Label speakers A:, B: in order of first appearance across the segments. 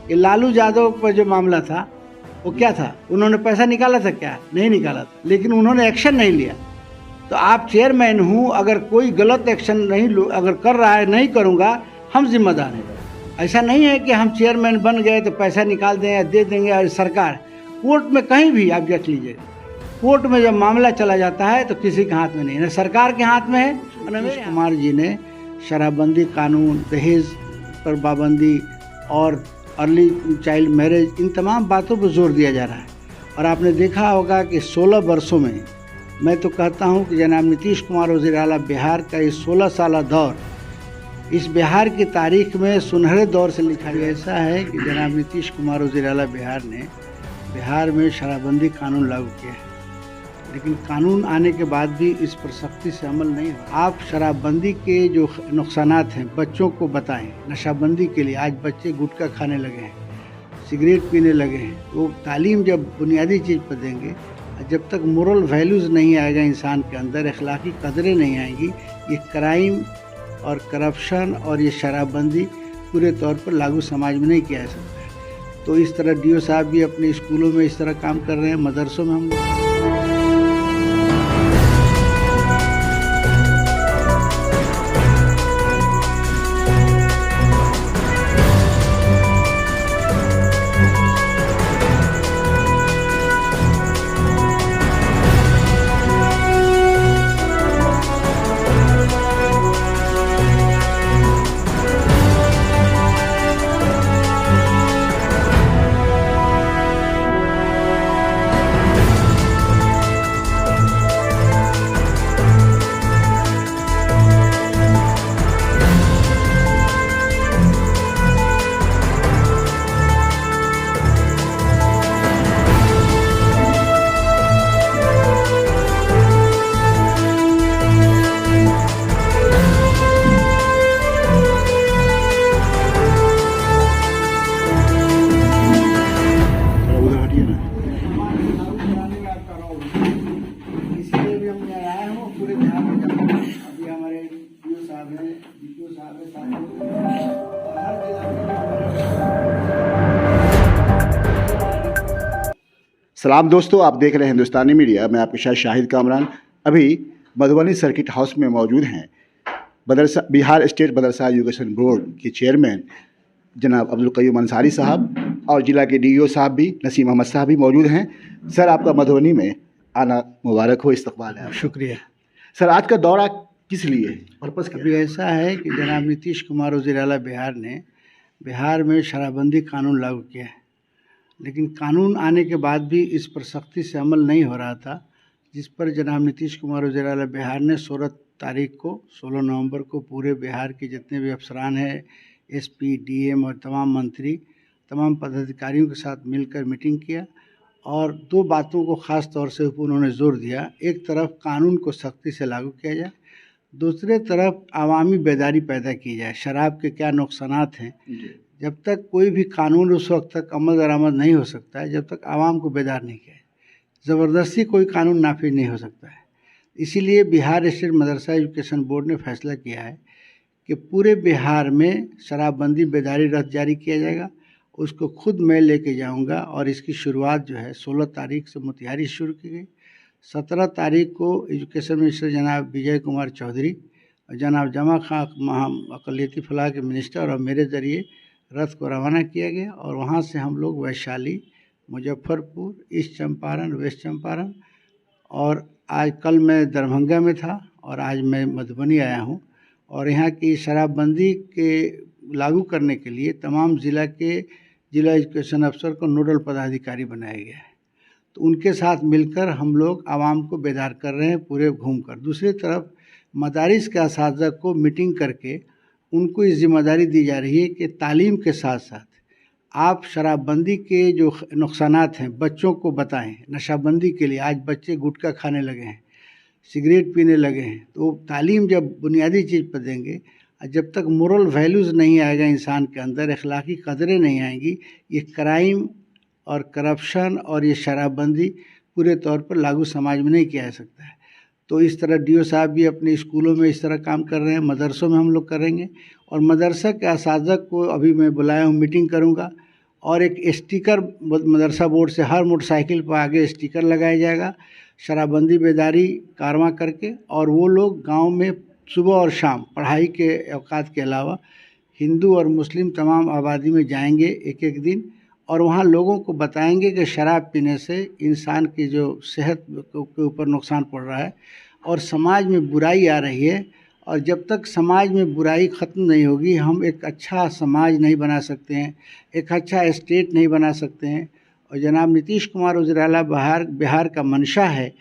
A: ये लालू यादव पर जो मामला था वो क्या था, उन्होंने पैसा निकाला था क्या? नहीं निकाला था, लेकिन उन्होंने एक्शन नहीं लिया। तो आप चेयरमैन हूँ, अगर कोई गलत एक्शन नहीं लो, अगर कर रहा है नहीं करूँगा, हम जिम्मेदार हैं। ऐसा नहीं है कि हम चेयरमैन बन गए तो पैसा निकाल दें या दे देंगे। और सरकार कोर्ट में कहीं भी आप देख लीजिए, कोर्ट में जब मामला चला जाता है तो किसी के हाथ में नहीं, न सरकार के हाथ में है। नीतीश कुमार जी ने शराबबंदी कानून, दहेज पर पाबंदी और अर्ली चाइल्ड मैरिज, इन तमाम बातों पर जोर दिया जा रहा है। और आपने देखा होगा कि 16 वर्षों में, मैं तो कहता हूं कि जनाब नीतीश कुमार वज़ीर आला बिहार का ये 16 साल दौर इस बिहार की तारीख में सुनहरे दौर से लिखा गया। ऐसा है कि जनाब नीतीश कुमार वज़ीर आला बिहार ने बिहार में शराबबंदी कानून लागू किया है, लेकिन कानून आने के बाद भी इस पर सख्ती से अमल नहीं हो। आप शराबबंदी के जो नुकसानात हैं बच्चों को बताएं। नशाबंदी के लिए आज बच्चे गुटखा खाने लगे हैं, सिगरेट पीने लगे हैं। वो तालीम जब बुनियादी चीज़ पर देंगे, जब तक मोरल वैल्यूज़ नहीं आएगा इंसान के अंदर, अखलाकी कदरें नहीं आएंगी, ये क्राइम और करप्शन और ये शराबबंदी पूरे तौर पर लागू समाज में नहीं किया जा सकता है। तो इस तरह डीओ साहब भी अपने स्कूलों में इस तरह काम कर रहे हैं, मदरसों में हम लोग। इसीलिए भी हम यहाँ आए हूँ, पूरे बिहार में जाते हैं। अभी हमारे डीओ साहब हैं, डीपीओ साहब हैं, साथ में और हर जिला में।
B: सलाम दोस्तों, आप देख रहे हैं हिंदुस्तानी मीडिया। मैं आपके साथ शाहिद कामरान अभी मधुबनी सर्किट हाउस में मौजूद हैं। बिहार स्टेट मदरसा एजुकेशन बोर्ड के चेयरमैन जनाब अब्दुल कयूम अंसारी साहब और जिला के डीईओ साहब भी, नसीम अहमद साहब भी मौजूद हैं। सर, आपका मधुबनी में आना मुबारक हो, इस्तकबाल है।
A: शुक्रिया
B: सर, आज का दौरा किस लिए है, पर्पज़ क्या?
A: अभी ऐसा है कि जनाब नीतीश कुमार वज़ीर आला बिहार ने बिहार में शराबबंदी कानून लागू किया है, लेकिन कानून आने के बाद भी इस पर सख्ती से अमल नहीं हो रहा था, जिस पर जनाब नीतीश कुमार वज़ीर आला बिहार ने 16 नवंबर को पूरे बिहार के जितने भी अफसरान हैं, एसपी, डीएम और तमाम मंत्री, तमाम पदाधिकारियों के साथ मिलकर मीटिंग किया और 2 बातों को ख़ास तौर से उन्होंने ज़ोर दिया। एक तरफ कानून को सख्ती से लागू किया जाए, दूसरे तरफ आवामी बेदारी पैदा की जाए। शराब के क्या नुकसानात हैं, जब तक कोई भी कानून उस वक्त तक अमल दरामद नहीं हो सकता है जब तक आवाम को बेदार नहीं किया। ज़बरदस्ती कोई कानून नाफिज नहीं हो सकता है। इसीलिए बिहार स्टेट मदरसा एजुकेशन बोर्ड ने फैसला किया है कि पूरे बिहार में शराबबंदी बेदारी रथ जारी किया जाएगा। उसको खुद मैं लेके जाऊंगा और इसकी शुरुआत जो है 16 तारीख से मोतिहारी शुरू की गई। 17 तारीख को एजुकेशन मिनिस्टर जनाब विजय कुमार चौधरी और जनाब जमा खां अक़लियती फलाह के मिनिस्टर और मेरे ज़रिए रथ को रवाना किया गया और वहाँ से हम लोग वैशाली, मुजफ्फरपुर, ईस्ट चंपारण, वेस्ट चंपारण और आज कल मैं दरभंगा में था और आज मैं मधुबनी आया हूँ। और यहाँ की शराबबंदी के लागू करने के लिए तमाम ज़िला एजुकेशन अफसर को नोडल पदाधिकारी बनाया गया है। तो उनके साथ मिलकर हम लोग आवाम को बेदार कर रहे हैं पूरे घूमकर। दूसरी तरफ मदारिस के असातिज़ा को मीटिंग करके उनको इस जिम्मेदारी दी जा रही है कि तालीम के साथ साथ आप शराबबंदी के जो नुकसानात हैं बच्चों को बताएं। नशाबंदी के लिए आज बच्चे गुटखा खाने लगे हैं, सिगरेट पीने लगे हैं। तो तालीम जब बुनियादी चीज़ पर देंगे, जब तक मोरल वैल्यूज़ नहीं आएगा इंसान के अंदर, अखलाकी कदरें नहीं आएंगी, ये क्राइम और करप्शन और ये शराबबंदी पूरे तौर पर लागू समाज में नहीं किया जा सकता है। तो इस तरह डीओ साहब भी अपने स्कूलों में इस तरह काम कर रहे हैं, मदरसों में हम लोग करेंगे और मदरसा के असातिज़ा को अभी मैं बुलाया हूँ, मीटिंग करूँगा और एक स्टिकर मदरसा बोर्ड से हर मोटरसाइकिल पर आगे स्टिकर लगाया जाएगा शराबबंदी बेदारी कारवां करके। और वो लोग गांव में सुबह और शाम पढ़ाई के औकात के अलावा हिंदू और मुस्लिम तमाम आबादी में जाएंगे एक एक दिन और वहाँ लोगों को बताएंगे कि शराब पीने से इंसान की जो सेहत के ऊपर नुकसान पड़ रहा है और समाज में बुराई आ रही है। और जब तक समाज में बुराई ख़त्म नहीं होगी हम एक अच्छा समाज नहीं बना सकते हैं, एक अच्छा स्टेट नहीं बना सकते हैं। और जनाब नीतीश कुमार वज़ीर-ए-आला बिहार का मंशा है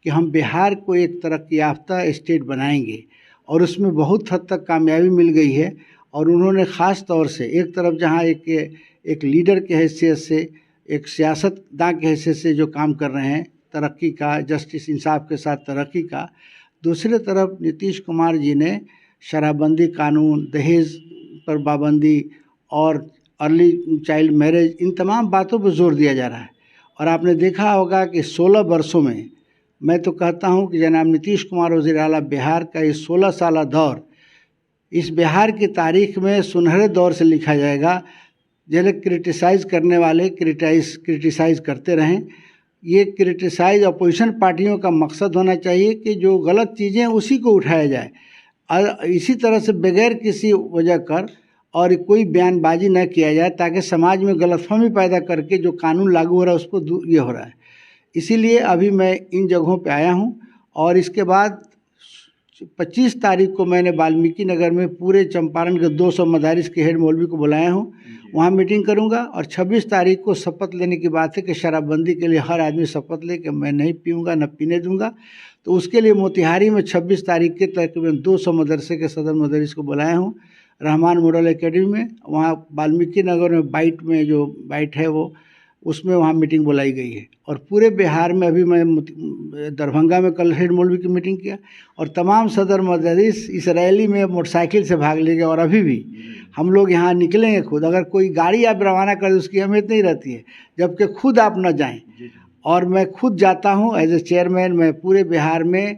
A: कि हम बिहार को एक तरक्की याफ्ता स्टेट बनाएंगे और उसमें बहुत हद तक कामयाबी मिल गई है। और उन्होंने ख़ास तौर से एक तरफ जहाँ एक लीडर के हैसियत से, एक सियासतदान के हैसियत से जो काम कर रहे हैं तरक्की का, जस्टिस इंसाफ के साथ तरक्की का, दूसरी तरफ नीतीश कुमार जी ने शराबबंदी कानून, दहेज पर पाबंदी और अर्ली चाइल्ड मैरिज, इन तमाम बातों पर जोर दिया जा रहा है। और आपने देखा होगा कि 16 वर्षों में, मैं तो कहता हूं कि जनाब नीतीश कुमार वज़ीर-ए-आला बिहार का ये 16 साला दौर इस बिहार की तारीख में सुनहरे दौर से लिखा जाएगा। जिन्हें क्रिटिसाइज़ करने वाले क्रिटिसाइज़ करते रहें। ये क्रिटिसाइज़ अपोजिशन पार्टियों का मकसद होना चाहिए कि जो गलत चीज़ें हैं उसी को उठाया जाए और इसी तरह से बगैर किसी वजह कर और कोई बयानबाजी न किया जाए ताकि समाज में गलतफहमी पैदा करके जो कानून लागू हो रहा है उसको ये हो रहा है। इसीलिए अभी मैं इन जगहों पे आया हूँ और इसके बाद 25 तारीख को मैंने वाल्मीकि नगर में पूरे चंपारण के 200 मदारिस के हेड मौलवी को बुलाया हूँ, वहाँ मीटिंग करूँगा। और 26 तारीख को शपथ लेने की बात है कि शराबबंदी के लिए हर आदमी शपथ ले कि मैं नहीं पीऊँगा न पीने दूँगा। तो उसके लिए मोतिहारी में 26 तारीख के तकरीबन 200 मदरसे के सदर मदारिस को बुलाया हूँ रहमान मॉडल एकेडमी में। वहाँ वाल्मीकि नगर में बाइट है वो, उसमें वहाँ मीटिंग बुलाई गई है। और पूरे बिहार में अभी मैं दरभंगा में कल हेड मौलवी की मीटिंग किया और तमाम सदर मदरिस इस रैली में मोटरसाइकिल से भाग लेंगे। और अभी भी हम लोग यहाँ निकलेंगे खुद, अगर कोई गाड़ी आप रवाना कर दे उसकी अहमियत नहीं रहती है जबकि खुद आप न जाएं। और मैं खुद जाता हूँ एज ए चेयरमैन, मैं पूरे बिहार में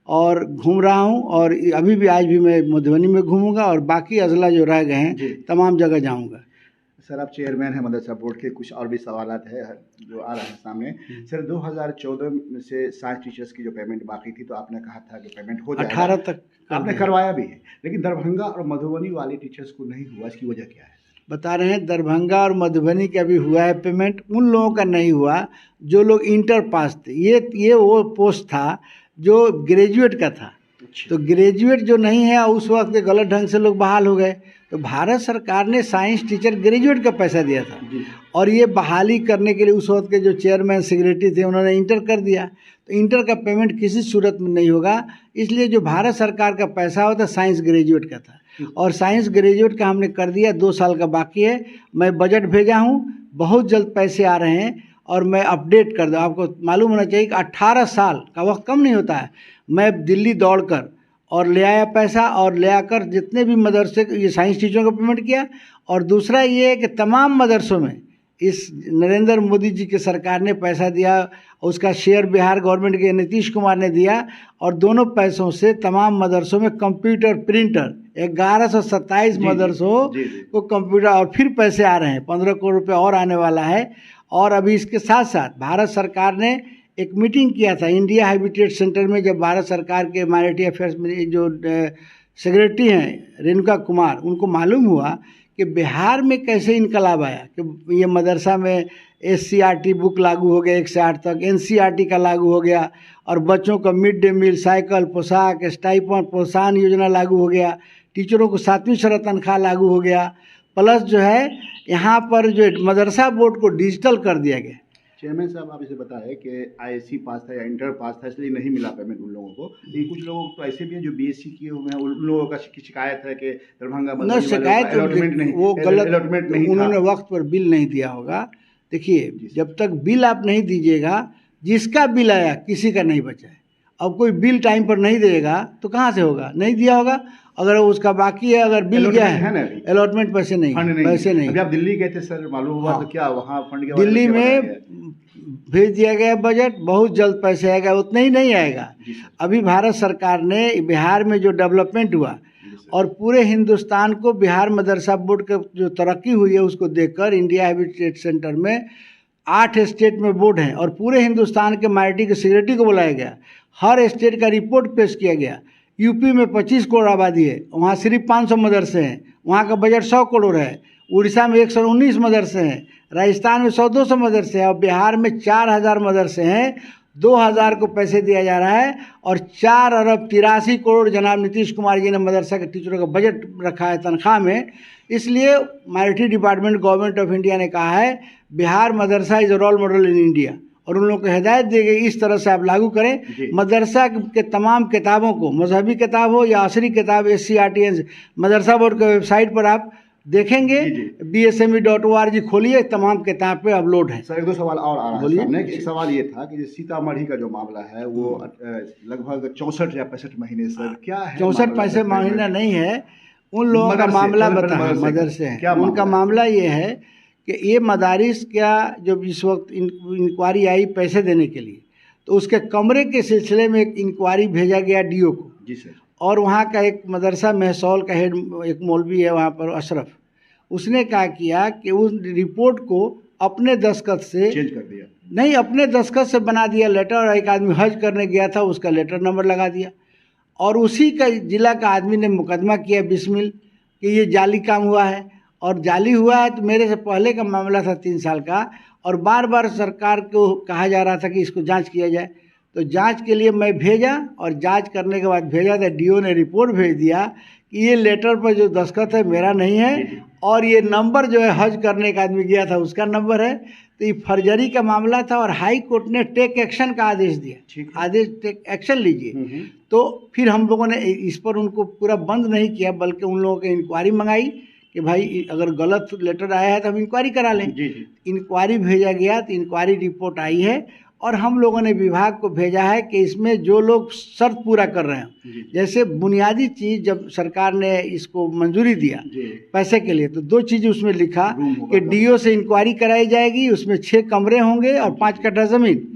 A: और घूम रहा हूँ और अभी भी आज भी मैं मधुबनी में घूमूंगा और बाकी अजला जो रह गए हैं तमाम जगह जाऊँगा।
B: सर, आप चेयरमैन हैं मदरसा बोर्ड के, कुछ और भी सवालात है जो आ रहे हैं सामने। सर, 2014 से साइंस टीचर्स की जो पेमेंट बाकी थी तो आपने कहा था कि पेमेंट हो जाएगा,
A: 18 तक
B: आपने करवाया भी है, लेकिन दरभंगा और मधुबनी वाले टीचर्स को नहीं हुआ, इसकी वजह क्या है?
A: बता रहे हैं दरभंगा और मधुबनी का भी हुआ है पेमेंट, उन लोगों का नहीं हुआ जो लोग इंटर पास थे। ये वो पोस्ट था जो ग्रेजुएट का था। तो ग्रेजुएट जो नहीं है उस वक्त गलत ढंग से लोग बहाल हो गए। तो भारत सरकार ने साइंस टीचर ग्रेजुएट का पैसा दिया था और ये बहाली करने के लिए उस वक्त के जो चेयरमैन सेक्रेटरी थे उन्होंने इंटर कर दिया। तो इंटर का पेमेंट किसी सूरत में नहीं होगा, इसलिए जो भारत सरकार का पैसा होता साइंस ग्रेजुएट का था और साइंस ग्रेजुएट का हमने कर दिया। 2 साल का बाकी है। मैं बजट भेजा हूँ, बहुत जल्द पैसे आ रहे हैं और मैं अपडेट कर दूँ। आपको मालूम होना चाहिए कि 18 साल का वक्त कम नहीं होता है। मैं दिल्ली दौड़कर और ले आया पैसा और ले आकर जितने भी मदरसे ये साइंस टीचरों को पेमेंट किया। और दूसरा ये है कि तमाम मदरसों में इस नरेंद्र मोदी जी की सरकार ने पैसा दिया, उसका शेयर बिहार गवर्नमेंट के नीतीश कुमार ने दिया और दोनों पैसों से तमाम मदरसों में कंप्यूटर प्रिंटर 1127 मदरसों को कंप्यूटर और फिर पैसे आ रहे हैं, 15 करोड़ रुपये और आने वाला है। और अभी इसके साथ साथ भारत सरकार ने एक मीटिंग किया था इंडिया हैबिटेट सेंटर में, जब भारत सरकार के माइनॉरिटी अफेयर्स में जो सेक्रेटरी हैं रेणुका कुमार, उनको मालूम हुआ कि बिहार में कैसे इनकलाब आया कि ये मदरसा में SCRT बुक लागू हो गया 1 से 8 तक, NCRT का लागू हो गया और बच्चों का मिड डे मील, साइकिल, पोशाक, स्टाइपेंड, प्रोत्साहन योजना लागू हो गया, टीचरों को 7वीं शरत तनख्वाह लागू हो गया, प्लस जो है यहाँ पर जो मदरसा बोर्ड को डिजिटल कर दिया गया।
B: चेयरमैन साहब, आप इसे बताएं कि ISC पास था या इंटर पास था इसलिए नहीं मिला पेमेंट उन लोगों को, लेकिन कुछ लोगों तो ऐसे भी हैं जो BSc किए हुए हैं, उन लोगों का शिकायत है कि दरभंगा
A: न शिकायत वो गलत,
B: अलॉटमेंट नहीं,
A: उन्होंने वक्त पर बिल नहीं दिया होगा। देखिए, जब तक बिल आप नहीं दीजिएगा, जिसका बिल आया किसी का नहीं बचा है। अब कोई बिल टाइम पर नहीं देगा तो कहाँ से होगा, नहीं दिया होगा। अगर उसका बाकी है, अगर बिल गया है अलॉटमेंट पैसे नहीं, पैसे नहीं।
B: अभी आप दिल्ली गए थे सर, मालूम हुआ तो क्या वहाँ फंड के
A: दिल्ली में भेज दिया गया बजट, बहुत जल्द पैसे आएगा, उतना ही नहीं आएगा। अभी भारत सरकार ने बिहार में जो डेवलपमेंट हुआ और पूरे हिंदुस्तान को बिहार मदरसा बोर्ड के जो तरक्की हुई है उसको देखकर इंडिया हैबिटेट सेंटर में 8 स्टेट में बोर्ड हैं और पूरे हिंदुस्तान के माइनॉरिटी के सेक्रेटरी को बुलाया गया, हर स्टेट का रिपोर्ट पेश किया गया। यूपी में 25 करोड़ आबादी है, वहाँ सिर्फ 500 मदरसे हैं, वहाँ का बजट 100 करोड़ है। उड़ीसा में 119 मदरसे हैं, राजस्थान में 100-200 मदरसे हैं और बिहार में 4000 मदरसे हैं। 2000 को पैसे दिया जा रहा है और 4 अरब 83 करोड़ जनाब नीतीश कुमार जी ने मदरसा के टीचरों का बजट रखा है तनख्वाह में। इसलिए minority department government of India ने कहा है Bihar madrasa is a role model in India और उन लोगों को हिदायत दी गई इस तरह से आप लागू करें। मदरसा के तमाम किताबों को, मजहबी किताब हो या असली किताब, SCRT मदरसा बोर्ड के वेबसाइट पर आप देखेंगे, bsme.org खोलिए, तमाम किताब पे अपलोड है।
B: सर एक दो सवाल और आ रहा है सामने। एक सवाल ये था कि सीतामढ़ी का जो मामला है वो लगभग 64 या 65 महीने सर क्या है?
A: 64-65 महीना नहीं है, उन लोगों का मामला बताया मदरसे हैं। उनका मामला ये है कि ये मदारिस क्या जब इस वक्त इंक्वायरी आई पैसे देने के लिए तो उसके कमरे के सिलसिले में एक इंक्वायरी भेजा गया DO को।
B: जी सर।
A: और वहाँ का एक मदरसा महसौल का हेड एक मौलवी है वहाँ पर अशरफ, उसने क्या किया कि उस रिपोर्ट को अपने दस्तखत से
B: चेंज कर दिया,
A: नहीं अपने दस्तखत से बना दिया लेटर, और एक आदमी हज करने गया था उसका लेटर नंबर लगा दिया और उसी का जिला का आदमी ने मुकदमा किया बिस्मिल कि ये जाली काम हुआ है। और जाली हुआ है तो मेरे से पहले का मामला था 3 साल का और बार बार सरकार को कहा जा रहा था कि इसको जांच किया जाए। तो जांच के लिए मैं भेजा और जांच करने के बाद भेजा तो DO ने रिपोर्ट भेज दिया कि ये लेटर पर जो दस्तखत है मेरा नहीं है और ये नंबर जो है हज करने का आदमी गया था उसका नंबर है। तो ये फर्जरी का मामला था और हाई कोर्ट ने टेक एक्शन का आदेश दिया, आदेश टेक एक्शन लीजिए। तो फिर हम लोगों ने इस पर उनको पूरा बंद नहीं किया बल्कि उन लोगों की इंक्वायरी मंगाई कि भाई अगर गलत लेटर आया है तो हम इंक्वायरी करा लें। इंक्वायरी भेजा गया तो इंक्वायरी रिपोर्ट आई है और हम लोगों ने विभाग को भेजा है कि इसमें जो लोग शर्त पूरा कर रहे हैं, जैसे बुनियादी चीज़ जब सरकार ने इसको मंजूरी दिया पैसे के लिए तो 2 चीज़ उसमें लिखा कि DO से इंक्वायरी कराई जाएगी, उसमें 6 कमरे होंगे और 5 कट्ठा ज़मीन।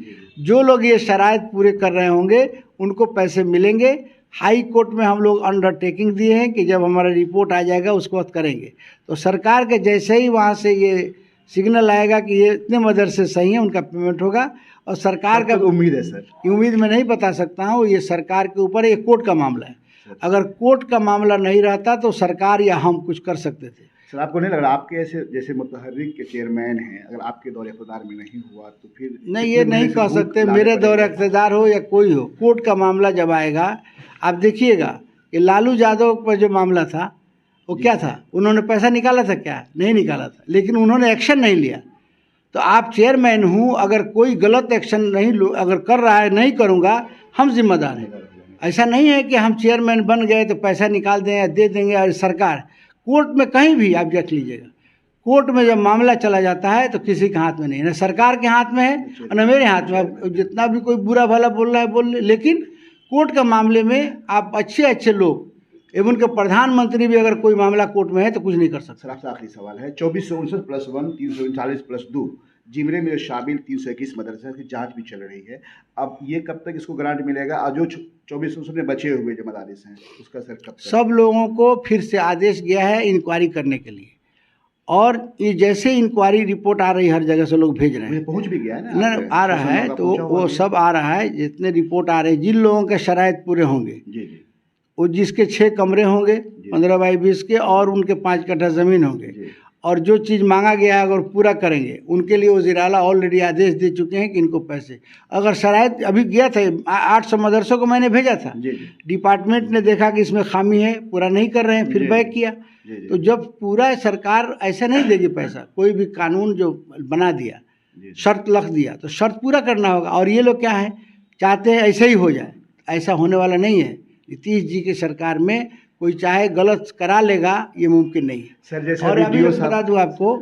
A: जो लोग ये शराइत पूरे कर रहे होंगे उनको पैसे मिलेंगे। हाई कोर्ट में हम लोग अंडरटेकिंग दिए हैं कि जब हमारा रिपोर्ट आ जाएगा उसको वक्त करेंगे। तो सरकार के जैसे ही वहाँ से ये सिग्नल आएगा कि ये इतने मदरसे सही हैं उनका पेमेंट होगा। और सरकार का
B: उम्मीद है सर?
A: उम्मीद मैं नहीं बता सकता हूँ, ये सरकार के ऊपर ये कोर्ट का मामला है। अगर कोर्ट का मामला नहीं रहता तो सरकार या हम कुछ कर सकते थे।
B: सर आपको नहीं लग रहा आपके ऐसे जैसे मुतहर्रिक के चेयरमैन हैं, अगर आपके दौरे इक़्तिदार में नहीं हुआ तो फिर
A: नहीं, ये नहीं कह सकते मेरे दौरे इक़्तिदार हो या कोई हो। कोर्ट का मामला जब आएगा आप देखिएगा कि लालू यादव पर जो मामला था वो क्या था, उन्होंने पैसा निकाला था क्या? नहीं निकाला था, लेकिन उन्होंने एक्शन नहीं लिया। तो आप चेयरमैन हूँ, अगर कोई गलत एक्शन नहीं अगर कर रहा है नहीं करूँगा, हम जिम्मेदार हैं। ऐसा नहीं है कि हम चेयरमैन बन गए तो पैसा निकाल दें या दे देंगे। और सरकार कोर्ट में कहीं भी आप देख लीजिएगा, कोर्ट में जब मामला चला जाता है तो किसी के हाथ में नहीं, ना सरकार के हाथ में है और न मेरे हाथ में। अब जितना भी कोई बुरा भला बोल रहा है बोल ले, लेकिन कोर्ट का मामले में आप अच्छे लोग एवं के प्रधानमंत्री भी अगर कोई मामला कोर्ट में है तो कुछ नहीं कर सकते।
B: सर आपसे आखिरी सवाल है, 2459+1 339+2 जिमरे में शामिल 321 मदरसा की जांच भी चल रही है। अब ये कब तक इसको ग्रांट मिलेगा? और जो 2400 में बचे हुए जो मदारिस हैं उसका सर कब तक?
A: सब लोगों को फिर से आदेश गया है इंक्वायरी करने के लिए और ये जैसे इंक्वायरी रिपोर्ट आ रही हर जगह से लोग भेज रहे हैं,
B: पहुंच भी गया है ना
A: आ रहा है तो वो सब आ रहा है। जितने रिपोर्ट आ रहे हैं जिन लोगों के शराइत पूरे होंगे वो जिसके 6 कमरे होंगे 15 बाई 20 के और उनके 5 कट्ठा ज़मीन होंगे और जो चीज़ मांगा गया है अगर पूरा करेंगे उनके लिए वज़ीर आला ऑलरेडी आदेश दे चुके हैं कि इनको पैसे। अगर शराइत अभी गया था 800 मदरसों को मैंने भेजा था, डिपार्टमेंट ने देखा कि इसमें खामी है, पूरा नहीं कर रहे हैं, फिर बैक किया। तो जब पूरा सरकार ऐसा नहीं देगी पैसा, कोई भी कानून जो बना दिया शर्त लख दिया तो शर्त पूरा करना होगा। और ये लोग क्या है चाहते हैं ऐसे ही हो जाए, ऐसा होने वाला नहीं है। नीतीश जी की सरकार में कोई चाहे गलत करा लेगा, ये मुमकिन नहीं है
B: सर। जैसे
A: और अभी बता दूं आपको,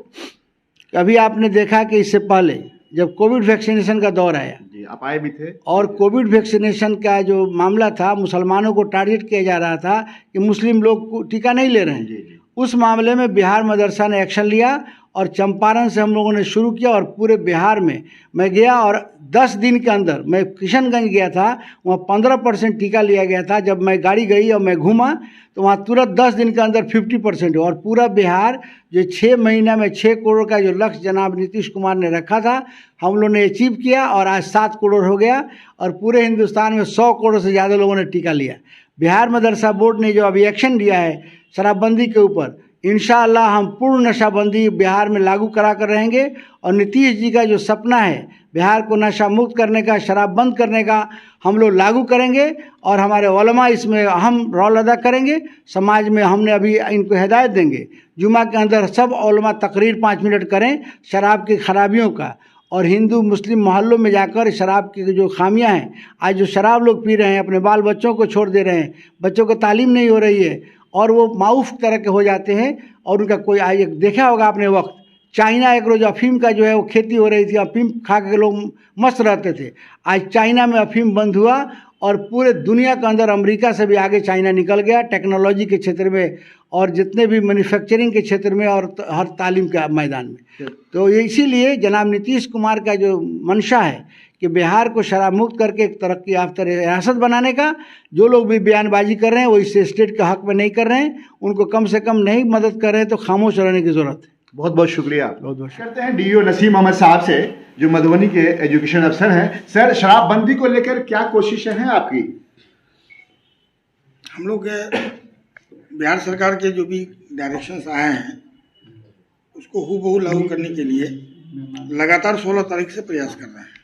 A: अभी आपने देखा कि इससे पहले जब कोविड वैक्सीनेशन का दौर आया
B: जी, आप आए भी थे
A: और कोविड वैक्सीनेशन का जो मामला था मुसलमानों को टारगेट किया जा रहा था कि मुस्लिम लोग टीका नहीं ले रहे हैं, उस मामले में बिहार मदरसा ने एक्शन लिया और चंपारण से हम लोगों ने शुरू किया और पूरे बिहार में मैं गया और 10 दिन के अंदर मैं किशनगंज गया था, वहाँ 15% टीका लिया गया था। जब मैं गाड़ी गई और मैं घूमा तो वहाँ तुरंत 10 दिन के अंदर 50% और पूरा बिहार जो 6 महीना में 6 करोड़ का जो लक्ष्य जनाब नीतीश कुमार ने रखा था हम लोगों ने अचीव किया और आज 7 करोड़ हो गया और पूरे हिंदुस्तान में 100 करोड़ से ज़्यादा लोगों ने टीका लिया। बिहार मदरसा बोर्ड ने जो अभी एक्शन लिया है शराबबंदी के ऊपर, इंशाअल्लाह हम पूर्ण नशाबंदी बिहार में लागू करा कर रहेंगे और नीतीश जी का जो सपना है बिहार को नशा मुक्त करने का, शराब बंद करने का, हम लोग लागू करेंगे और हमारे उलमा इसमें अहम रोल अदा करेंगे। समाज में हमने अभी इनको हिदायत देंगे जुमा के अंदर सब उलमा तकरीर 5 मिनट करें शराब की खराबियों का और हिंदू मुस्लिम मोहल्लों में जाकर शराब की जो खामियां हैं, आज जो शराब लोग पी रहे हैं अपने बाल बच्चों को छोड़ दे रहे हैं, बच्चों को तालीम नहीं हो रही है और वो माउफ तरह के हो जाते हैं और उनका कोई आज देखा होगा आपने वक्त चाइना एक रोज़ अफीम का जो है वो खेती हो रही थी, अफीम खा के लोग मस्त रहते थे। आज चाइना में अफीम बंद हुआ और पूरे दुनिया के अंदर अमेरिका से भी आगे चाइना निकल गया टेक्नोलॉजी के क्षेत्र में और जितने भी मैन्युफैक्चरिंग के क्षेत्र में और हर तालीम के मैदान में। तो ये इसीलिए जनाब नीतीश कुमार का जो मंशा है कि बिहार को शराब मुक्त करके एक तरक्की याफ्ता रियासत बनाने का, जो लोग भी बयानबाजी कर रहे हैं वो इस स्टेट के हक में नहीं कर रहे हैं, उनको कम से कम नहीं मदद कर रहे हैं तो खामोश रहने की ज़रूरत है।
B: बहुत बहुत शुक्रिया।
A: बहुत बहुत
B: करते हैं डीओ नसीम अहमद साहब से जो मधुबनी के एजुकेशन अफसर हैं। सर, शराबबंदी को लेकर क्या कोशिशें हैं आपकी?
C: हम लोग बिहार सरकार के जो भी डायरेक्शंस आए हैं उसको हूबहू लागू करने के लिए लगातार 16 तारीख से प्रयास कर रहे हैं।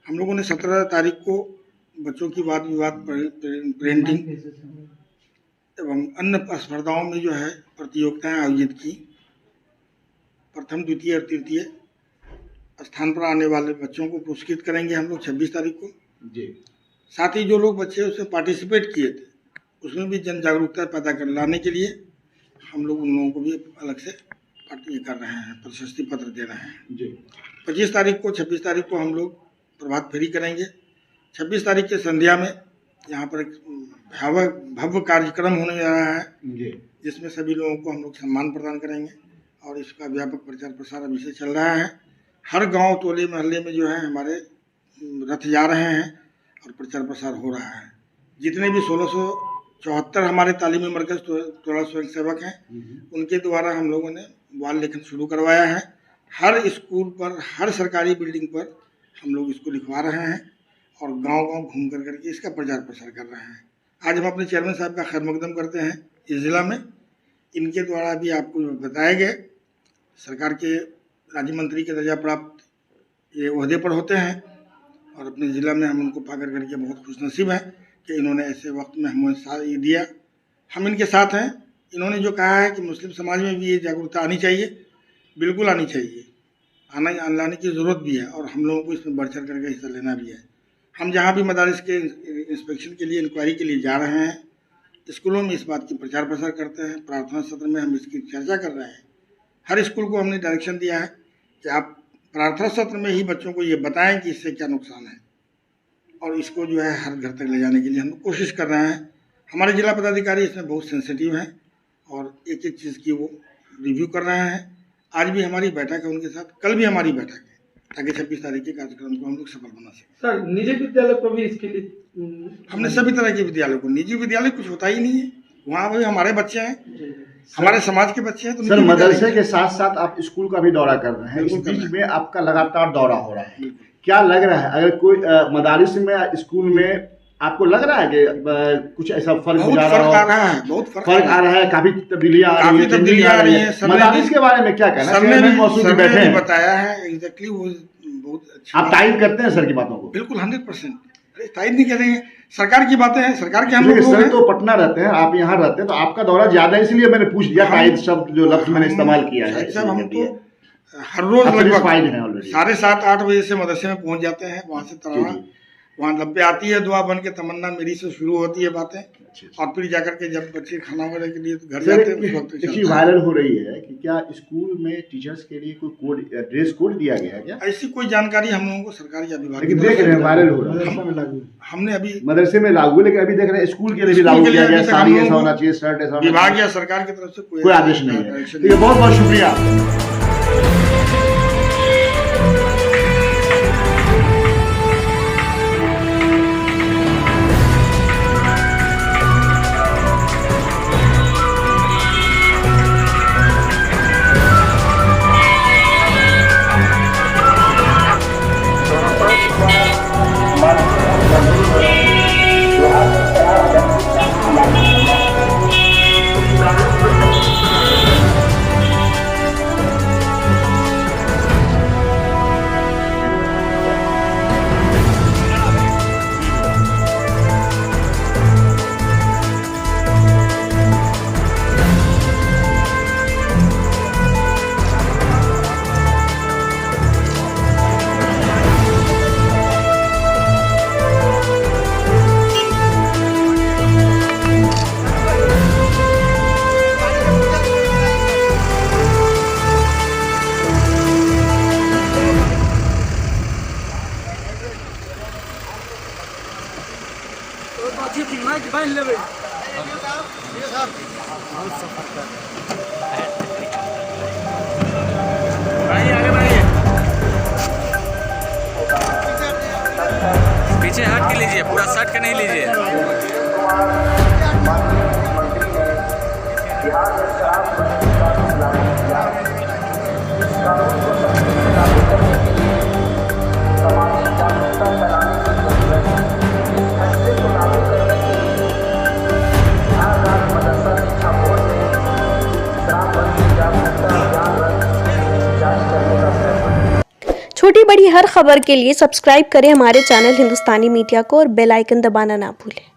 C: हम लोगों ने 17 तारीख को बच्चों की वाद विवाद पेंटिंग एवं अन्य स्पर्धाओं में जो है प्रतियोगिताएं आयोजित की। प्रथम, द्वितीय और तृतीय स्थान पर आने वाले बच्चों को पुरस्कृत करेंगे हम लोग 26 तारीख को
B: जी।
C: साथ ही जो लोग बच्चे उसमें पार्टिसिपेट किए थे उसमें भी जन जागरूकता पैदा कर लाने के लिए हम लोग उन लोगों को भी अलग से ये कर रहे हैं, प्रशस्ति पत्र दे रहे हैं
B: जी।
C: 25 तारीख को 26 तारीख को हम लोग प्रभात फेरी करेंगे। 26 तारीख के संध्या में यहाँ पर एक भव्य कार्यक्रम होने जा रहा है
B: जी।
C: जिसमें सभी लोगों को हम लोग सम्मान प्रदान करेंगे और इसका व्यापक प्रचार प्रसार अभी से चल रहा है। हर गांव, टोले, मोहल्ले में जो है हमारे रथ जा रहे हैं और प्रचार प्रसार हो रहा है। जितने भी 1674 हमारे तालीमी मरकज टोला स्वयं सेवक हैं उनके द्वारा हम लोगों ने वाल लेखन शुरू करवाया है। हर स्कूल पर, हर सरकारी बिल्डिंग पर हम लोग इसको लिखवा रहे हैं और गांव-गांव घूम कर करके इसका प्रचार प्रसार कर रहे हैं। आज हम अपने चेयरमैन साहब का खैर मकदम करते हैं इस ज़िला में। इनके द्वारा भी आपको बताया गया सरकार के राज्य मंत्री के दर्जा प्राप्त ये ओहदे पर होते हैं और अपने ज़िला में हम उनको पाकर करके बहुत खुशनसीब हैं कि इन्होंने ऐसे वक्त में हमें साथ ये दिया। हम इनके साथ हैं। इन्होंने जो कहा है कि मुस्लिम समाज में भी ये जागरूकता आनी चाहिए, बिल्कुल आनी चाहिए, लाने की ज़रूरत भी है और हम लोगों को इसमें बढ़ चढ़ करके हिस्सा लेना भी है। हम जहाँ भी मदारिस के इंस्पेक्शन के लिए, इंक्वायरी के लिए जा रहे हैं, स्कूलों में इस बात की प्रचार प्रसार करते हैं। प्रार्थना सत्र में हम इसकी चर्चा कर रहे हैं। हर स्कूल को हमने डायरेक्शन दिया है कि आप प्रार्थना सत्र में ही बच्चों को ये बताएं कि इससे क्या नुकसान है और इसको जो है हर घर तक ले जाने के लिए हम कोशिश कर रहे हैं। हमारे जिला पदाधिकारी इसमें बहुत सेंसिटिव हैं और एक एक चीज़ की वो रिव्यू कर रहे हैं। आज भी हमारी बैठक है उनके साथ, कल भी हमारी बैठक है ताकि 26 तारीख के कार्यक्रम को हम लोग सफल बना सकें।
D: सर, निजी विद्यालय को भी इसके लिए
C: हमने सभी तरह के विद्यालयों को, निजी विद्यालय कुछ होता ही नहीं है, वहाँ भी हमारे बच्चे हैं, हमारे समाज के बच्चे हैं। तो
B: सर, मदरसे के साथ साथ आप स्कूल का भी दौरा कर रहे हैं। इस बीच में आपका लगातार दौरा हो रहा है, क्या लग रहा है अगर कोई मदारिस में, स्कूल में आपको लग रहा है कि कुछ ऐसा फर्क
C: बहुत फर्क आ रहा है, बहुत फर्क आ रहा है,
B: काफी तब्दीलियां आ रही है। मदारिस के बारे में क्या कहना है?
C: सर ने भी बताया है एग्जैक्टली, वो बहुत अच्छा।
B: आप तायद करते हैं सर की बातों को?
C: बिल्कुल 100%। अरे तायद नहीं कर रहे हैं, सरकार की बातें हैं, सरकार के हम लोग
B: सर तो पटना रहते हैं, आप यहाँ रहते हैं, तो आपका दौरा ज्यादा है इसलिए मैंने पूछ दिया। तायद शब्द जो लफ्ज मैंने इस्तेमाल किया है,
C: साहब हम तो हर रोज लगभग
B: है
C: 7:30-8 बजे से मदरसे में पहुंच जाते हैं। वहाँ से तराना वहाँ लब पे आती है दुआ बन के, तमन्ना मेरी से शुरू होती है बातें, और फिर जाकर के जब बच्चे खाना वगैरह के लिए घर
B: सर
C: जाते हैं उस वक्त
B: एक
C: चलता
B: चीज
C: है।
B: वायरल हो रही है कि क्या स्कूल में टीचर्स के लिए कोई कोड, ड्रेस कोड दिया गया है क्या?
C: ऐसी कोई जानकारी हम लोगों को सरकारी या विभाग
B: लेकिन
C: की तरफ
B: देख
C: से
B: रहे हैं वायरल हो रहा है।
C: हमने अभी
B: मदरसे में लागू, लेकिन अभी देख रहे हैं स्कूल के लिए भी
C: स्कूल
B: लागू
C: के लिए
B: किया गया,
C: अभी तक
B: साड़ी
C: हम
B: ऐसा
C: लोगों
B: होना
C: को
B: चाहिए, शर्ट ऐसा होना
C: विभाग
B: चाहिए,
C: या सरकार की तरफ से
B: कोई आदेश नहीं है।
C: डायरेक्शन
B: ठीक है, बहुत बहुत शुक्रिया।
E: पीछे हट के लीजिए, पूरा शर्ट के नहीं लीजिए।
F: छोटी बड़ी हर खबर के लिए सब्सक्राइब करें हमारे चैनल हिंदुस्तानी मीडिया को और बेल आइकन दबाना ना भूलें।